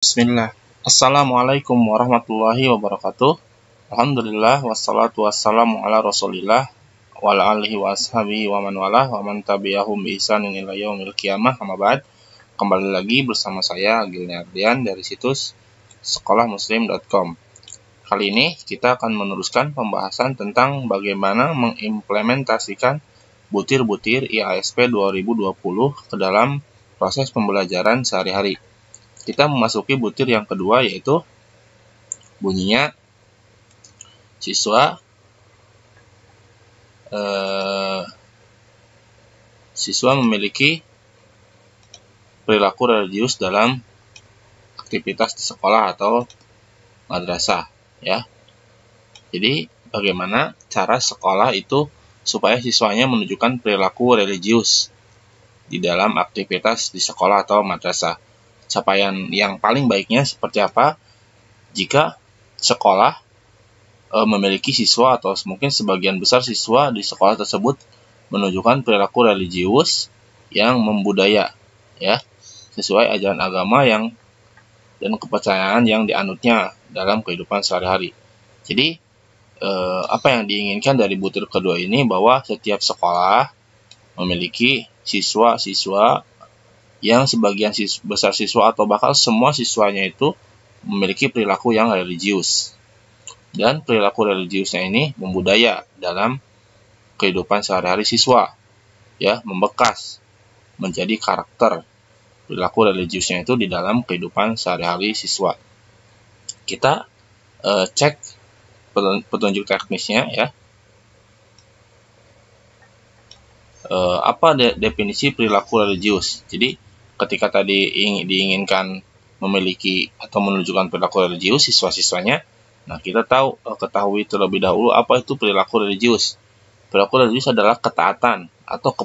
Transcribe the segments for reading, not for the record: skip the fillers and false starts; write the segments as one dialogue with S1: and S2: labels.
S1: Bismillah. Assalamualaikum warahmatullahi wabarakatuh. Alhamdulillah wassalatu wassalamu ala Rasulillah wa ala alihi wa ashabihi wa man walah wa man tabi'ahum bi ihsanin ila yaumil qiyamah. Amma ba'd. Kembali lagi bersama saya Agil Ardian dari situs sekolahmuslim.com. Kali ini kita akan meneruskan pembahasan tentang bagaimana mengimplementasikan butir-butir IASP 2020 ke dalam proses pembelajaran sehari-hari. Kita memasuki butir yang kedua, yaitu bunyinya siswa memiliki perilaku religius dalam aktivitas di sekolah atau madrasah, ya. Jadi bagaimana cara sekolah itu supaya siswanya menunjukkan perilaku religius di dalam aktivitas di sekolah atau madrasah. Capaian yang paling baiknya seperti apa jika sekolah memiliki siswa atau mungkin sebagian besar siswa di sekolah tersebut menunjukkan perilaku religius yang membudaya, ya, sesuai ajaran agama dan kepercayaan yang dianutnya dalam kehidupan sehari-hari. Jadi apa yang diinginkan dari butir kedua ini, bahwa setiap sekolah memiliki siswa-siswa yang sebagian besar siswa atau bahkan semua siswanya itu memiliki perilaku yang religius. Dan perilaku religiusnya ini membudaya dalam kehidupan sehari-hari siswa, ya, membekas menjadi karakter perilaku religiusnya itu di dalam kehidupan sehari-hari siswa. Kita cek petunjuk teknisnya, ya. Apa definisi perilaku religius? Jadi ketika tadi diinginkan memiliki atau menunjukkan perilaku religius siswa-siswanya, nah kita ketahui terlebih dahulu apa itu perilaku religius. Perilaku religius adalah ketaatan atau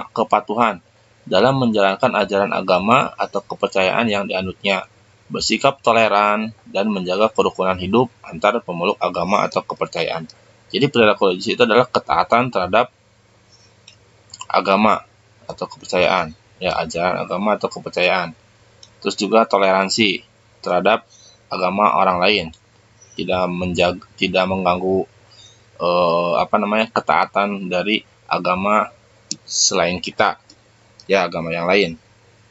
S1: kepatuhan dalam menjalankan ajaran agama atau kepercayaan yang dianutnya, bersikap toleran, dan menjaga kerukunan hidup antar pemeluk agama atau kepercayaan. Jadi perilaku religius itu adalah ketaatan terhadap agama atau kepercayaan, ya, ajaran agama atau kepercayaan. Terus juga toleransi terhadap agama orang lain, tidak mengganggu ketaatan dari agama selain kita, ya, agama yang lain.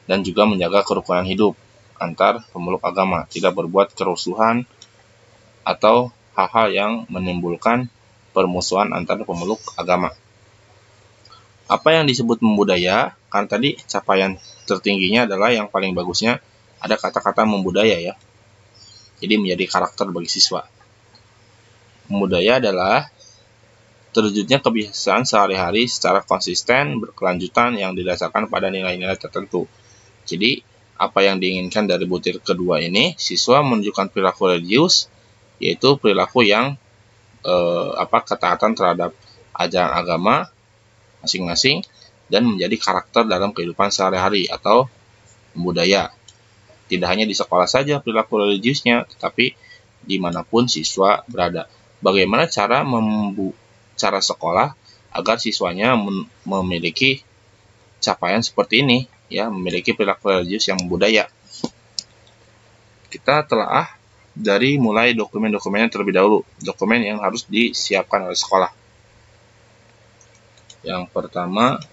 S1: Dan juga menjaga kerukunan hidup antar pemeluk agama, tidak berbuat kerusuhan atau hal-hal yang menimbulkan permusuhan antar pemeluk agama. Apa yang disebut membudaya? Kan tadi capaian tertingginya adalah, yang paling bagusnya ada kata-kata membudaya, ya. Jadi menjadi karakter bagi siswa. Membudaya adalah terwujudnya kebiasaan sehari-hari secara konsisten, berkelanjutan, yang didasarkan pada nilai-nilai tertentu. Jadi apa yang diinginkan dari butir kedua ini, siswa menunjukkan perilaku religius, yaitu perilaku yang ketaatan terhadap ajaran agama masing-masing, dan menjadi karakter dalam kehidupan sehari-hari atau budaya. Tidak hanya di sekolah saja perilaku religiusnya, tetapi dimanapun siswa berada. Bagaimana cara sekolah agar siswanya memiliki capaian seperti ini, ya, memiliki perilaku religius yang budaya? Kita telaah dari mulai dokumen-dokumennya terlebih dahulu, dokumen yang harus disiapkan oleh sekolah. Yang pertama,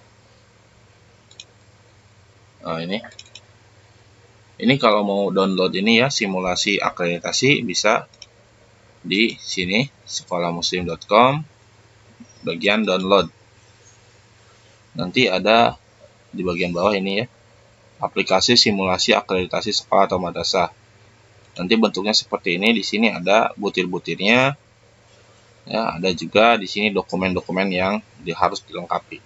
S1: ini kalau mau download ini, ya, simulasi akreditasi, bisa di sini sekolahmuslim.com, bagian download. Nanti ada di bagian bawah ini, ya, aplikasi simulasi akreditasi sekolah atau madrasah. Nanti bentuknya seperti ini. Di sini ada butir-butirnya, ya, ada juga di sini dokumen-dokumen yang harus dilengkapi.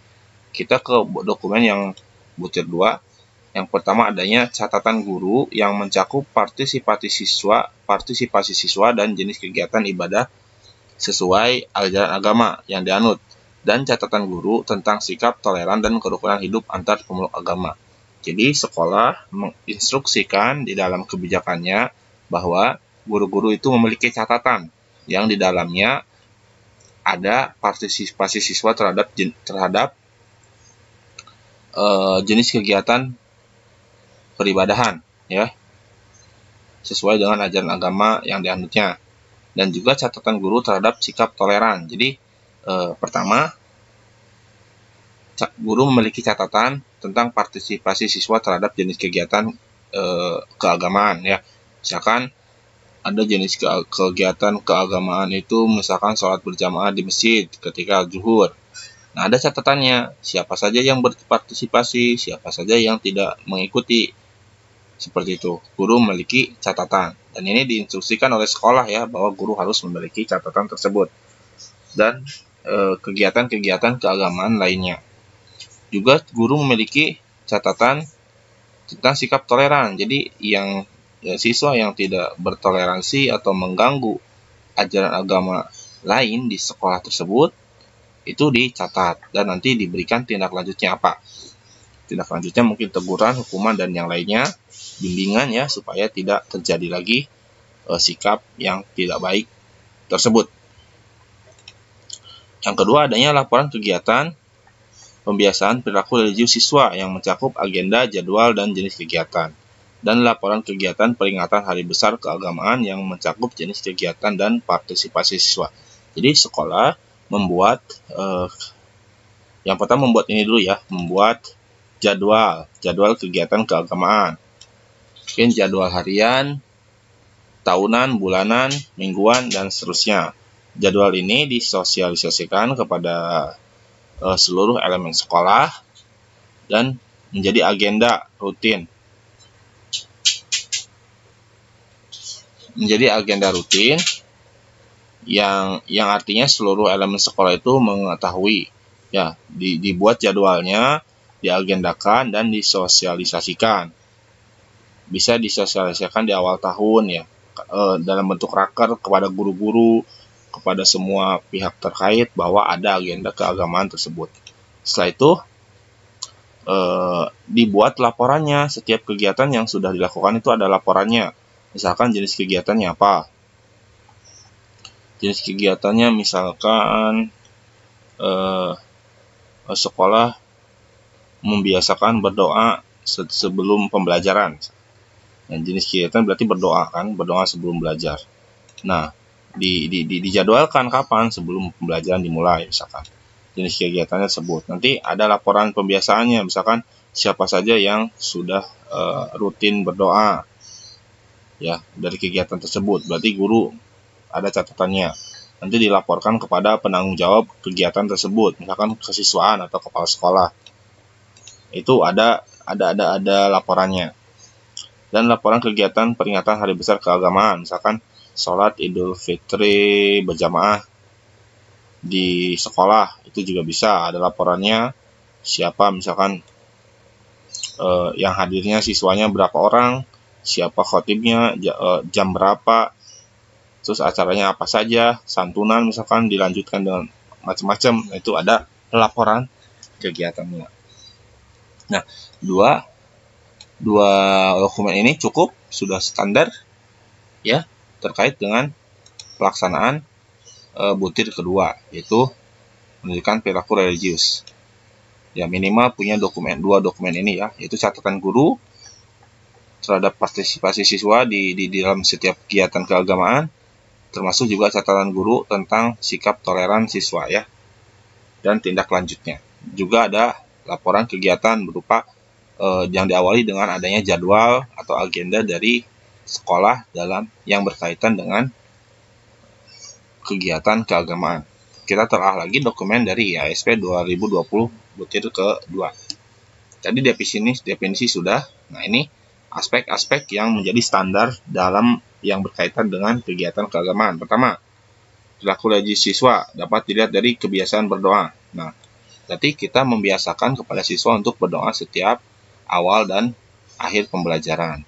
S1: Kita ke dokumen yang butir 2. Yang pertama adanya catatan guru yang mencakup partisipasi siswa dan jenis kegiatan ibadah sesuai ajaran agama yang dianut, dan catatan guru tentang sikap toleran dan kerukunan hidup antar pemeluk agama. Jadi sekolah menginstruksikan di dalam kebijakannya bahwa guru-guru itu memiliki catatan yang di dalamnya ada partisipasi siswa terhadap jenis kegiatan peribadahan, ya. sesuai dengan ajaran agama yang dianutnya. Dan juga catatan guru terhadap sikap toleran. Jadi pertama, guru memiliki catatan tentang partisipasi siswa terhadap jenis kegiatan keagamaan ya. Misalkan ada jenis kegiatan keagamaan itu misalkan sholat berjamaah di masjid ketika zuhur. Nah, ada catatannya, siapa saja yang berpartisipasi, siapa saja yang tidak mengikuti. Seperti itu, guru memiliki catatan. Dan ini diinstruksikan oleh sekolah ya, bahwa guru harus memiliki catatan tersebut. Dan kegiatan-kegiatan keagamaan lainnya. Juga guru memiliki catatan tentang sikap toleran. Jadi siswa yang tidak bertoleransi atau mengganggu ajaran agama lain di sekolah tersebut itu dicatat dan nanti diberikan tindak lanjutnya apa. Tindak lanjutnya mungkin teguran, hukuman, dan yang lainnya, bimbingan ya, supaya tidak terjadi lagi sikap yang tidak baik tersebut. Yang kedua, adanya laporan kegiatan pembiasaan perilaku religius siswa yang mencakup agenda, jadwal, dan jenis kegiatan. Dan laporan kegiatan peringatan hari besar keagamaan yang mencakup jenis kegiatan dan partisipasi siswa. Jadi sekolah membuat, yang pertama membuat ini dulu ya, membuat jadwal kegiatan keagamaan. Mungkin jadwal harian, tahunan, bulanan, mingguan, dan seterusnya. Jadwal ini disosialisasikan kepada seluruh elemen sekolah dan menjadi agenda rutin. Yang artinya seluruh elemen sekolah itu mengetahui ya, dibuat jadwalnya, diagendakan, dan disosialisasikan. Bisa disosialisasikan di awal tahun ya, dalam bentuk raker kepada guru-guru, kepada semua pihak terkait bahwa ada agenda keagamaan tersebut. Setelah itu dibuat laporannya. Setiap kegiatan yang sudah dilakukan itu ada laporannya. Misalkan jenis kegiatannya apa. Jenis kegiatannya misalkan sekolah membiasakan berdoa sebelum pembelajaran. Dan jenis kegiatan berarti berdoa kan, berdoa sebelum belajar. Nah, dijadwalkan kapan sebelum pembelajaran dimulai misalkan. Jenis kegiatannya tersebut. Nanti ada laporan pembiasaannya, misalkan siapa saja yang sudah rutin berdoa ya dari kegiatan tersebut. Berarti guru ada catatannya. Nanti dilaporkan kepada penanggung jawab kegiatan tersebut, misalkan kesiswaan atau kepala sekolah. Itu ada laporannya. Dan laporan kegiatan peringatan hari besar keagamaan, misalkan sholat Idul Fitri berjamaah di sekolah, itu juga bisa ada laporannya. Siapa misalkan yang hadirnya siswanya berapa orang, siapa khotibnya, jam berapa, terus acaranya apa saja, santunan misalkan dilanjutkan dengan macam-macam. Itu ada laporan kegiatannya. Nah, dua dokumen ini cukup, sudah standar ya, terkait dengan pelaksanaan butir kedua, yaitu menunjukkan perilaku religius. Ya, minimal punya dua dokumen ini ya, yaitu catatan guru terhadap partisipasi siswa di dalam setiap kegiatan keagamaan, termasuk juga catatan guru tentang sikap toleran siswa ya, dan tindak lanjutnya. Juga ada laporan kegiatan berupa yang diawali dengan adanya jadwal atau agenda dari sekolah dalam yang berkaitan dengan kegiatan keagamaan. Kita telah lagi dokumen dari IASP 2020 butir ke-2. Tadi definisi sudah. Nah, ini aspek-aspek yang menjadi standar dalam yang berkaitan dengan kegiatan keagamaan. Pertama, perilaku religius siswa dapat dilihat dari kebiasaan berdoa. Nah, berarti kita membiasakan kepada siswa untuk berdoa setiap awal dan akhir pembelajaran,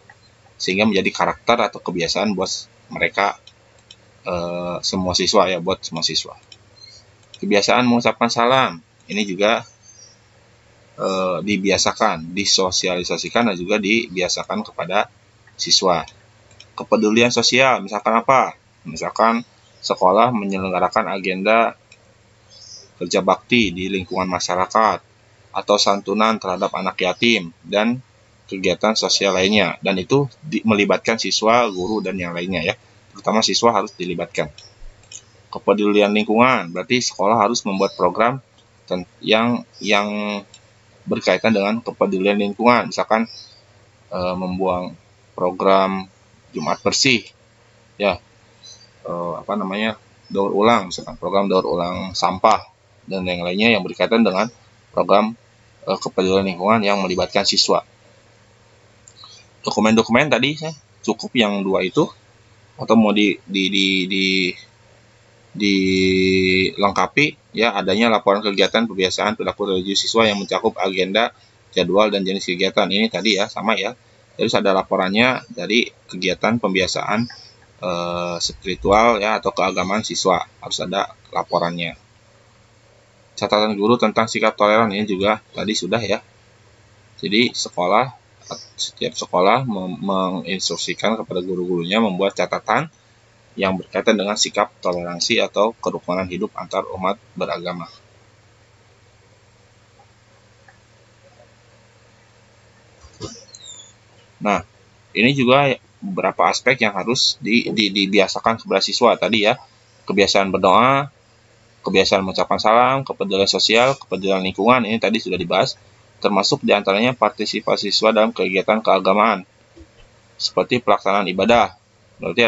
S1: sehingga menjadi karakter atau kebiasaan buat mereka semua siswa ya, buat semua siswa. Kebiasaan mengucapkan salam ini juga dibiasakan, disosialisasikan, dan juga dibiasakan kepada siswa. Kepedulian sosial, misalkan apa? Misalkan sekolah menyelenggarakan agenda kerja bakti di lingkungan masyarakat, atau santunan terhadap anak yatim, dan kegiatan sosial lainnya, dan itu melibatkan siswa, guru, dan yang lainnya ya. Terutama siswa harus dilibatkan. Kepedulian lingkungan, berarti sekolah harus membuat program yang berkaitan dengan kepedulian lingkungan, misalkan membuang program Jumat bersih, ya, daur ulang, misalkan program daur ulang sampah dan yang lainnya yang berkaitan dengan program kepedulian lingkungan yang melibatkan siswa. Dokumen-dokumen tadi cukup yang dua itu, atau mau dilengkapi ya, adanya laporan kegiatan kebiasaan perilaku religius siswa yang mencakup agenda, jadwal, dan jenis kegiatan. Ini tadi ya sama ya, terus ada laporannya dari kegiatan pembiasaan spiritual ya atau keagamaan siswa, harus ada laporannya. Catatan guru tentang sikap toleran, ini juga tadi sudah ya. Jadi setiap sekolah menginstruksikan kepada guru-gurunya membuat catatan yang berkaitan dengan sikap toleransi atau kerukunan hidup antar umat beragama. Nah, ini juga beberapa aspek yang harus dibiasakan kepada siswa tadi ya. Kebiasaan berdoa, kebiasaan mengucapkan salam, kepedulian sosial, kepedulian lingkungan, ini tadi sudah dibahas. Termasuk diantaranya partisipasi siswa dalam kegiatan keagamaan, seperti pelaksanaan ibadah. Berarti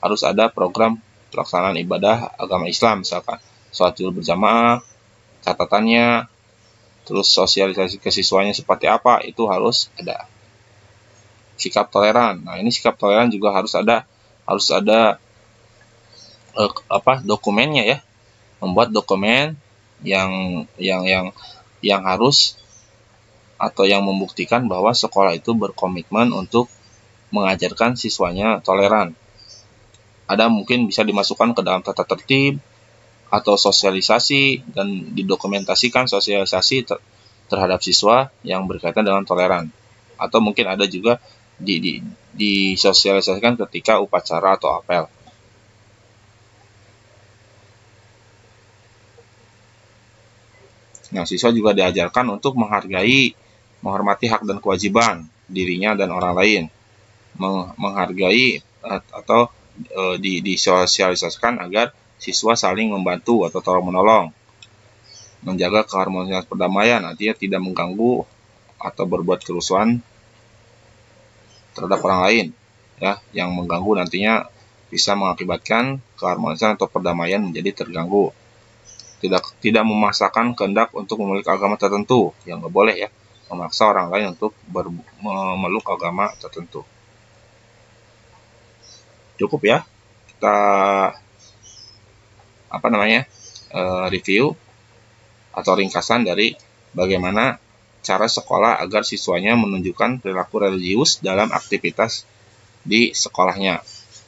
S1: harus ada program pelaksanaan ibadah agama Islam, misalkan sholat Jumat berjamaah, catatannya, terus sosialisasi ke siswanya seperti apa, itu harus ada. Sikap toleran, nah ini sikap toleran juga harus ada dokumennya ya, membuat dokumen yang harus atau yang membuktikan bahwa sekolah itu berkomitmen untuk mengajarkan siswanya toleran. Ada mungkin bisa dimasukkan ke dalam tata tertib atau sosialisasi dan didokumentasikan sosialisasi terhadap siswa yang berkaitan dengan toleran. Atau mungkin ada juga disosialisasikan ketika upacara atau apel. Nah, siswa juga diajarkan untuk menghormati hak dan kewajiban dirinya dan orang lain, menghargai atau disosialisasikan agar siswa saling membantu atau tolong menolong, menjaga keharmonisan perdamaian, artinya tidak mengganggu atau berbuat kerusuhan terhadap orang lain ya, yang mengganggu nantinya bisa mengakibatkan keharmonisan atau perdamaian menjadi terganggu. Tidak memaksakan kehendak untuk memeluk agama tertentu, yang nggak boleh ya, memaksa orang lain untuk memeluk agama tertentu. Cukup ya, kita review atau ringkasan dari bagaimana cara sekolah agar siswanya menunjukkan perilaku religius dalam aktivitas di sekolahnya,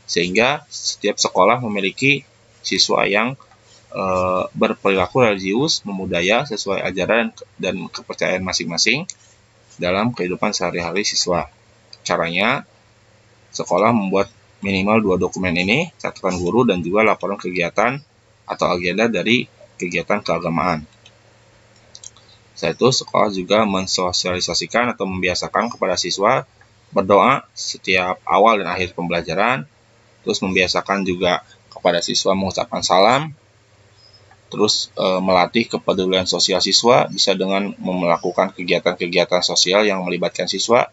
S1: sehingga setiap sekolah memiliki siswa yang berperilaku religius, membudaya sesuai ajaran dan kepercayaan masing-masing dalam kehidupan sehari-hari siswa. Caranya, sekolah membuat minimal 2 dokumen ini, catatan guru dan juga laporan kegiatan atau agenda dari kegiatan keagamaan. Setelah itu, sekolah juga mensosialisasikan atau membiasakan kepada siswa berdoa setiap awal dan akhir pembelajaran, terus membiasakan juga kepada siswa mengucapkan salam, terus melatih kepedulian sosial siswa bisa dengan melakukan kegiatan-kegiatan sosial yang melibatkan siswa,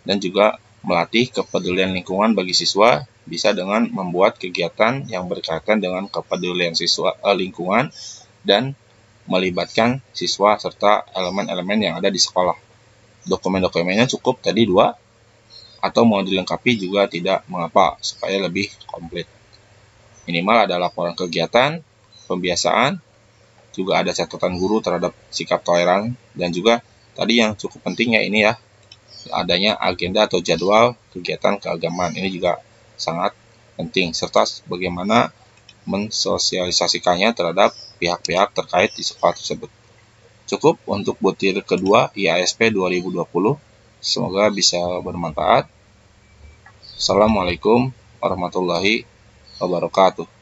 S1: dan juga melatih kepedulian lingkungan bagi siswa bisa dengan membuat kegiatan yang berkaitan dengan kepedulian lingkungan dan melibatkan siswa serta elemen-elemen yang ada di sekolah. Dokumen-dokumennya cukup tadi 2, atau mau dilengkapi juga tidak mengapa supaya lebih komplit. Minimal ada laporan kegiatan, pembiasaan, juga ada catatan guru terhadap sikap toleran, dan juga tadi yang cukup pentingnya ini ya, adanya agenda atau jadwal kegiatan keagamaan. Ini juga sangat penting, serta bagaimana mensosialisasikannya terhadap pihak-pihak terkait di sekolah tersebut. Cukup untuk butir kedua IASP 2020. Semoga bisa bermanfaat. Assalamualaikum warahmatullahi wabarakatuh.